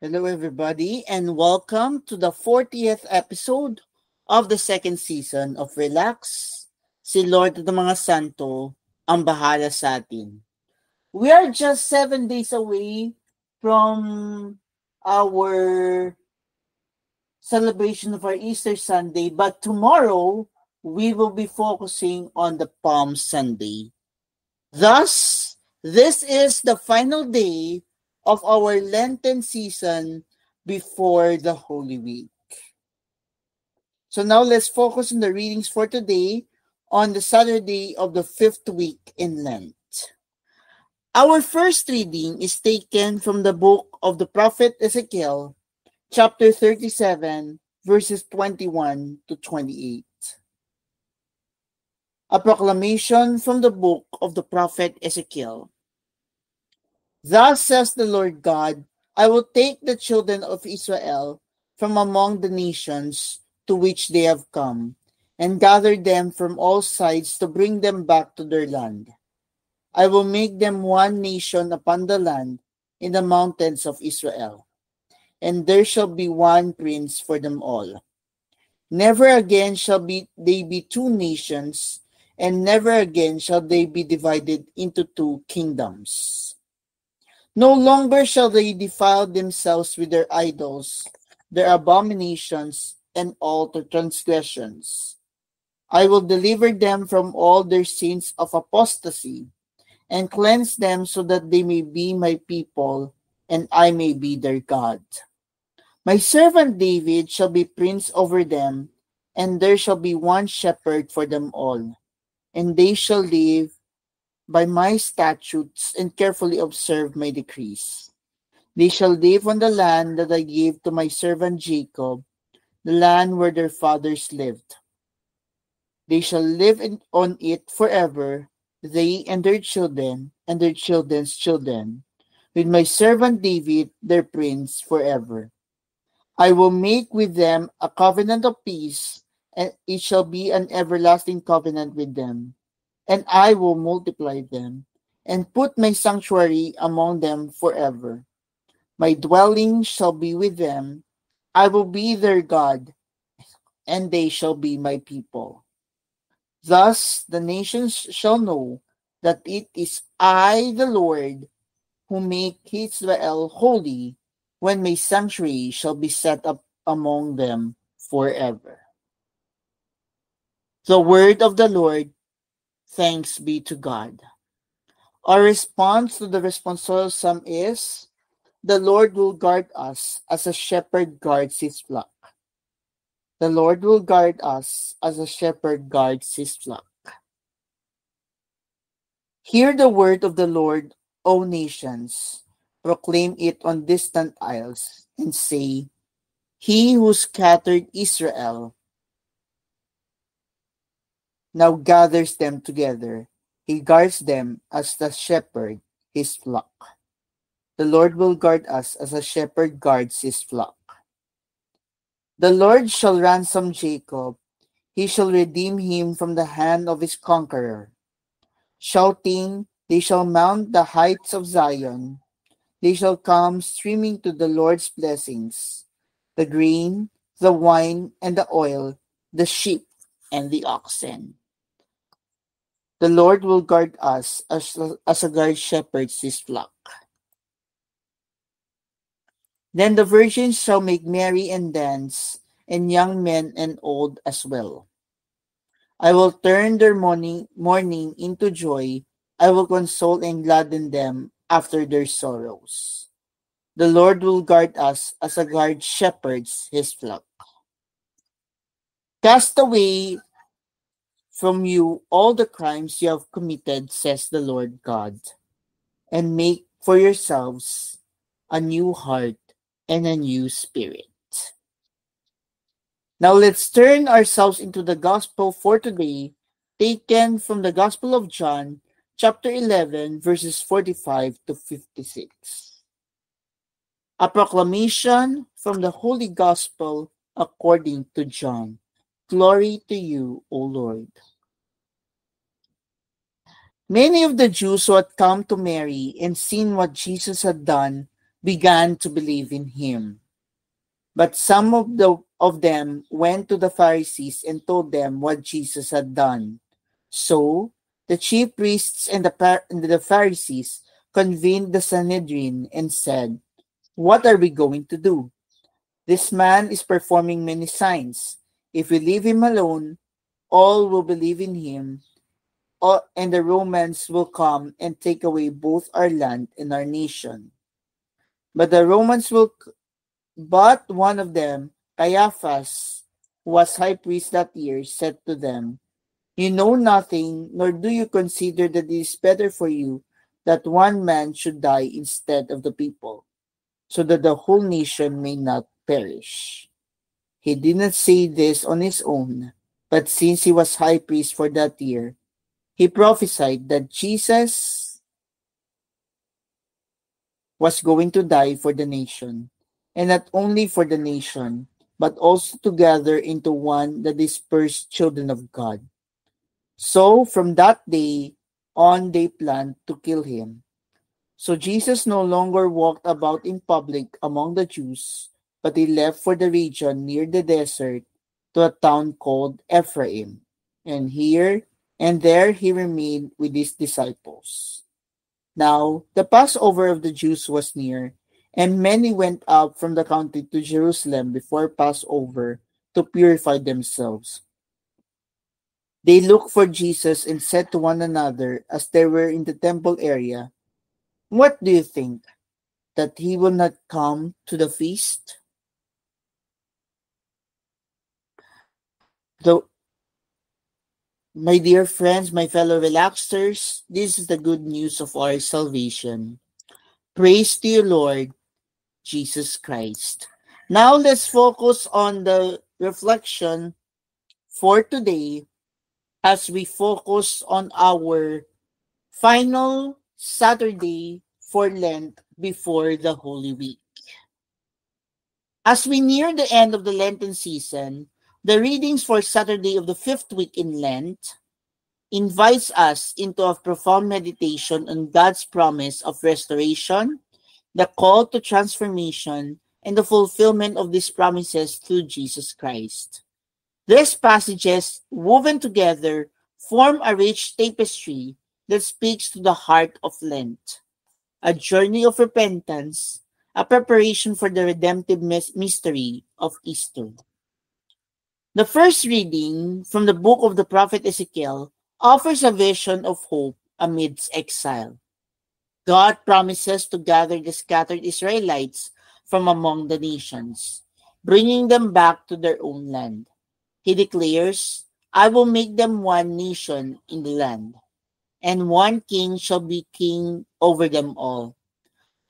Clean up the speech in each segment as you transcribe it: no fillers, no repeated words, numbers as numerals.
Hello, everybody, and welcome to the 40th episode of the second season of Relax. Si Lord ng mga Santo ang bahala sa atin. We are just 7 days away from our celebration of our Easter Sunday, but tomorrow we will be focusing on the Palm Sunday. Thus, this is the final day of our Lenten season before the Holy Week. So now let's focus on the readings for today on the Saturday of the fifth week in Lent. Our first reading is taken from the book of the prophet Ezekiel, chapter 37, verses 21 to 28. A proclamation from the book of the prophet Ezekiel. Thus says the Lord God, I will take the children of Israel from among the nations to which they have come, and gather them from all sides to bring them back to their land. I will make them one nation upon the land in the mountains of Israel, and there shall be one prince for them all. Never again shall they be two nations, and never again shall they be divided into two kingdoms. No longer shall they defile themselves with their idols, their abominations, and all their transgressions. I will deliver them from all their sins of apostasy, and cleanse them so that they may be my people, and I may be their God. My servant David shall be prince over them, and there shall be one shepherd for them all, and they shall live by my statutes and carefully observe my decrees. They shall live on the land that I gave to my servant Jacob, the land where their fathers lived. They shall live on it forever, they and their children and their children's children, with my servant David, their prince, forever. I will make with them a covenant of peace, and it shall be an everlasting covenant with them. And I will multiply them, and put my sanctuary among them forever. My dwelling shall be with them. I will be their God, and they shall be my people. Thus the nations shall know that it is I, the Lord, who make Israel holy, when my sanctuary shall be set up among them forever. The word of the Lord. Thanks be to God. Our response to the responsorial psalm is, the Lord will guard us as a shepherd guards his flock. The Lord will guard us as a shepherd guards his flock. Hear the word of the Lord, O nations. Proclaim it on distant isles, and say, He who scattered Israel now gathers them together. He guards them as the shepherd his flock. The Lord will guard us as a shepherd guards his flock. The Lord shall ransom Jacob. He shall redeem him from the hand of his conqueror. Shouting, they shall mount the heights of Zion. They shall come streaming to the Lord's blessings, the grain, the wine, and the oil, the sheep, and the oxen. The Lord will guard us as a guard shepherds his flock. Then the virgins shall make merry and dance, and young men and old as well. I will turn their mourning into joy. I will console and gladden them after their sorrows. The Lord will guard us as a guard shepherds his flock. Cast away from you all the crimes you have committed, says the Lord God, and make for yourselves a new heart and a new spirit. Now let's turn ourselves into the gospel for today, taken from the Gospel of John, chapter 11, verses 45 to 56. A proclamation from the Holy Gospel according to John. Glory to you, O Lord. Many of the Jews who had come to Mary and seen what Jesus had done began to believe in him. But some of them went to the Pharisees and told them what Jesus had done. So the chief priests and the Pharisees convened the Sanhedrin and said, "What are we going to do? This man is performing many signs. If we leave him alone, all will believe in him, and the Romans will come and take away both our land and our nation." But the Romans will But one of them, Caiaphas, who was high priest that year, said to them, "You know nothing, nor do you consider that it is better for you that one man should die instead of the people, so that the whole nation may not perish." He did not say this on his own, but since he was high priest for that year, he prophesied that Jesus was going to die for the nation, and not only for the nation, but also to gather into one the dispersed children of God. So from that day on, they planned to kill him. So Jesus no longer walked about in public among the Jews, but he left for the region near the desert to a town called Ephraim. And here and there he remained with his disciples. Now the Passover of the Jews was near, and many went up from the country to Jerusalem before Passover to purify themselves. They looked for Jesus and said to one another as they were in the temple area, "What do you think? That he will not come to the feast?" Though, my dear friends, my fellow relaxers, this is the good news of our salvation. Praise to you, Lord Jesus Christ. Now let's focus on the reflection for today as we focus on our final Saturday for Lent before the Holy Week. As we near the end of the Lenten season, the readings for Saturday of the fifth week in Lent invites us into a profound meditation on God's promise of restoration, the call to transformation, and the fulfillment of these promises through Jesus Christ. These passages, woven together, form a rich tapestry that speaks to the heart of Lent, a journey of repentance, a preparation for the redemptive mystery of Easter. The first reading from the book of the prophet Ezekiel offers a vision of hope amidst exile. God promises to gather the scattered Israelites from among the nations, bringing them back to their own land. He declares, "I will make them one nation in the land, and one king shall be king over them all.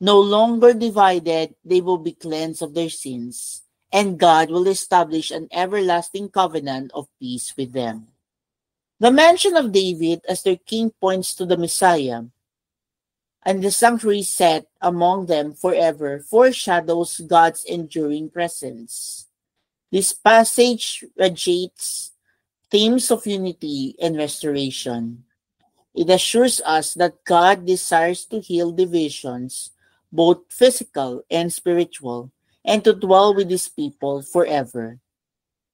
No longer divided, they will be cleansed of their sins, and God will establish an everlasting covenant of peace with them." The mention of David as their king points to the Messiah, and the sanctuary set among them forever foreshadows God's enduring presence. This passage radiates themes of unity and restoration. It assures us that God desires to heal divisions, both physical and spiritual, and to dwell with his people forever.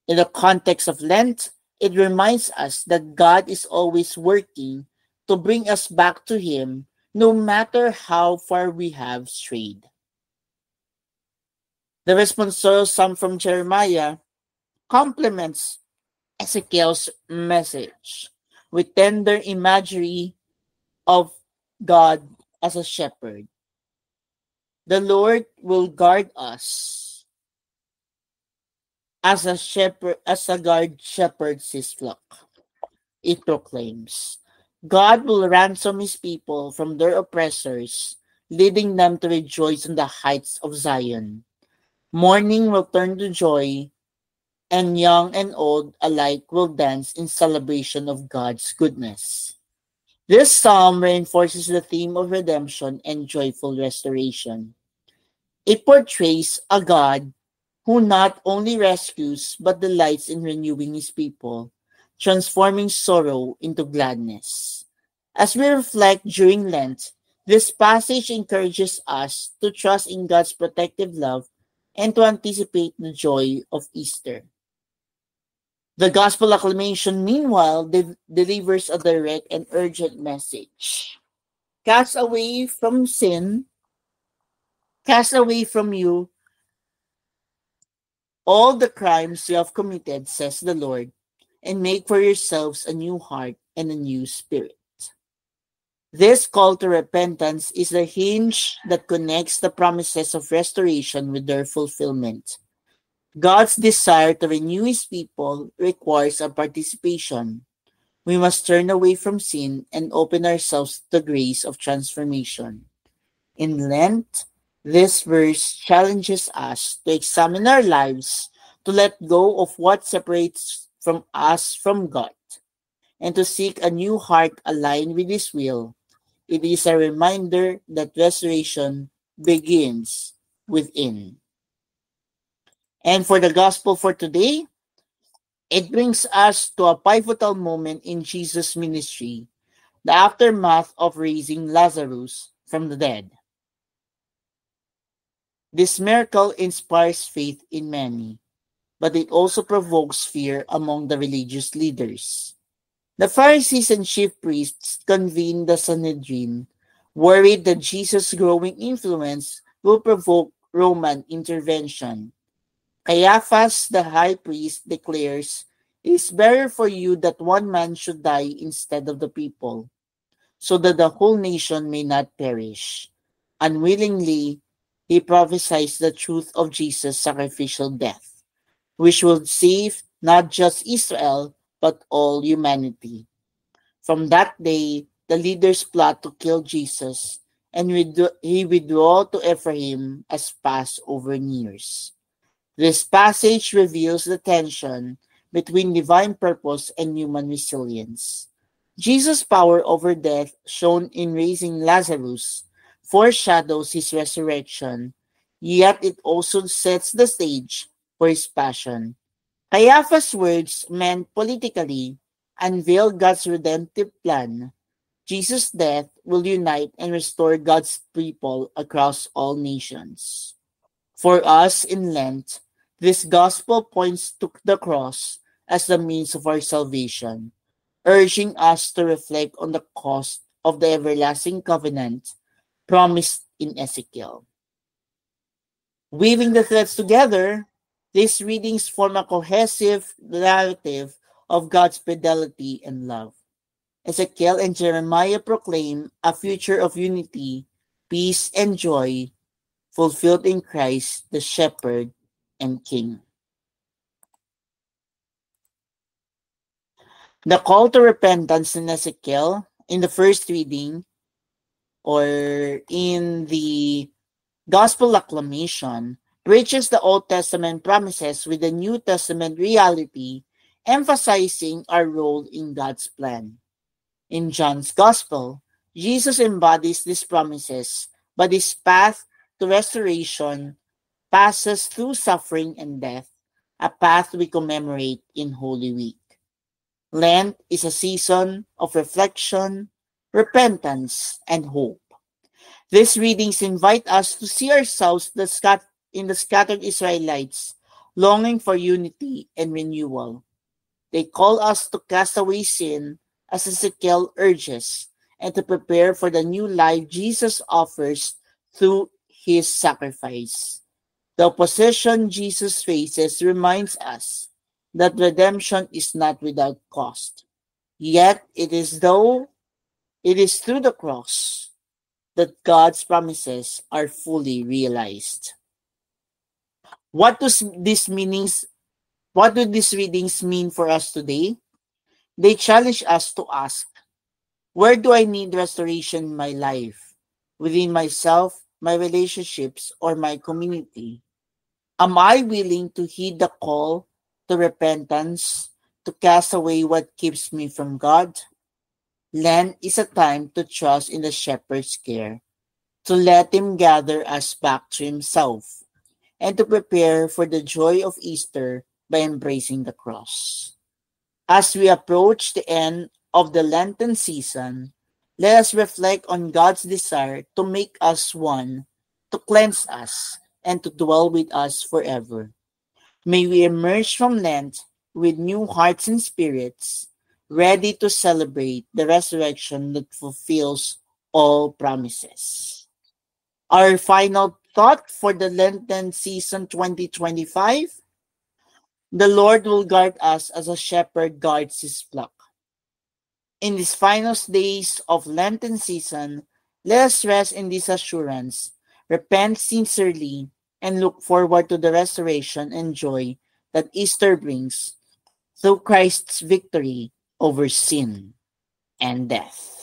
In the context of Lent, it reminds us that God is always working to bring us back to him, no matter how far we have strayed. The responsorial psalm from Jeremiah complements Ezekiel's message with tender imagery of God as a shepherd. The Lord will guard us as a guard shepherds his flock. It proclaims, God will ransom his people from their oppressors, leading them to rejoice on the heights of Zion. Mourning will turn to joy, and young and old alike will dance in celebration of God's goodness. This psalm reinforces the theme of redemption and joyful restoration. It portrays a God who not only rescues but delights in renewing his people, transforming sorrow into gladness. As we reflect during Lent, This passage encourages us to trust in God's protective love and to anticipate the joy of Easter. The gospel acclamation, meanwhile, delivers a direct and urgent message. Cast away from sin, cast away from you all the crimes you have committed, says the Lord, and make for yourselves a new heart and a new spirit. This call to repentance is the hinge that connects the promises of restoration with their fulfillment. God's desire to renew His people requires our participation. We must turn away from sin and open ourselves to the grace of transformation. In Lent, this verse challenges us to examine our lives, to let go of what separates from us from God, and to seek a new heart aligned with His will. It is a reminder that restoration begins within. And for the gospel for today, it brings us to a pivotal moment in Jesus' ministry, the aftermath of raising Lazarus from the dead. This miracle inspires faith in many, but it also provokes fear among the religious leaders. The Pharisees and chief priests convened the Sanhedrin, worried that Jesus' growing influence will provoke Roman intervention. Caiaphas, the high priest, declares, "It is better for you that one man should die instead of the people, so that the whole nation may not perish." Unwillingly, he prophesies the truth of Jesus' sacrificial death, which will save not just Israel, but all humanity. From that day, the leaders plot to kill Jesus, and he withdrew to Ephraim as Passover nears. This passage reveals the tension between divine purpose and human resilience. Jesus' power over death, shown in raising Lazarus, foreshadows his resurrection, yet it also sets the stage for his passion. Caiaphas' words meant politically unveil God's redemptive plan. Jesus' death will unite and restore God's people across all nations. For us in Lent, this gospel points to the cross as the means of our salvation, urging us to reflect on the cost of the everlasting covenant promised in Ezekiel. Weaving the threads together, these readings form a cohesive narrative of God's fidelity and love. Ezekiel and Jeremiah proclaim a future of unity, peace, and joy fulfilled in Christ, the Shepherd and King. The call to repentance in Ezekiel, in the first reading, or in the Gospel acclamation, bridges the Old Testament promises with the New Testament reality, emphasizing our role in God's plan. In John's Gospel, Jesus embodies these promises, but his path to restoration passes through suffering and death, a path we commemorate in Holy Week. Lent is a season of reflection, repentance, and hope. These readings invite us to see ourselves in the scattered Israelites, longing for unity and renewal. They call us to cast away sin, as Ezekiel urges, and to prepare for the new life Jesus offers through his sacrifice. The opposition Jesus faces reminds us that redemption is not without cost. Yet it is through the cross that God's promises are fully realized. What do these readings mean for us today? They challenge us to ask, where do I need restoration in my life? Within myself, my relationships, or my community? Am I willing to heed the call to repentance, to cast away what keeps me from God? Lent is a time to trust in the shepherd's care, to let him gather us back to himself, and to prepare for the joy of Easter by embracing the cross. As we approach the end of the Lenten season, let us reflect on God's desire to make us one, to cleanse us, and to dwell with us forever. May we emerge from Lent with new hearts and spirits, ready to celebrate the resurrection that fulfills all promises. Our final thought for the Lenten season 2025: the Lord will guard us as a shepherd guards his flock. In these final days of Lenten season, let us rest in this assurance, repent sincerely, and look forward to the restoration and joy that Easter brings through Christ's victory over sin and death.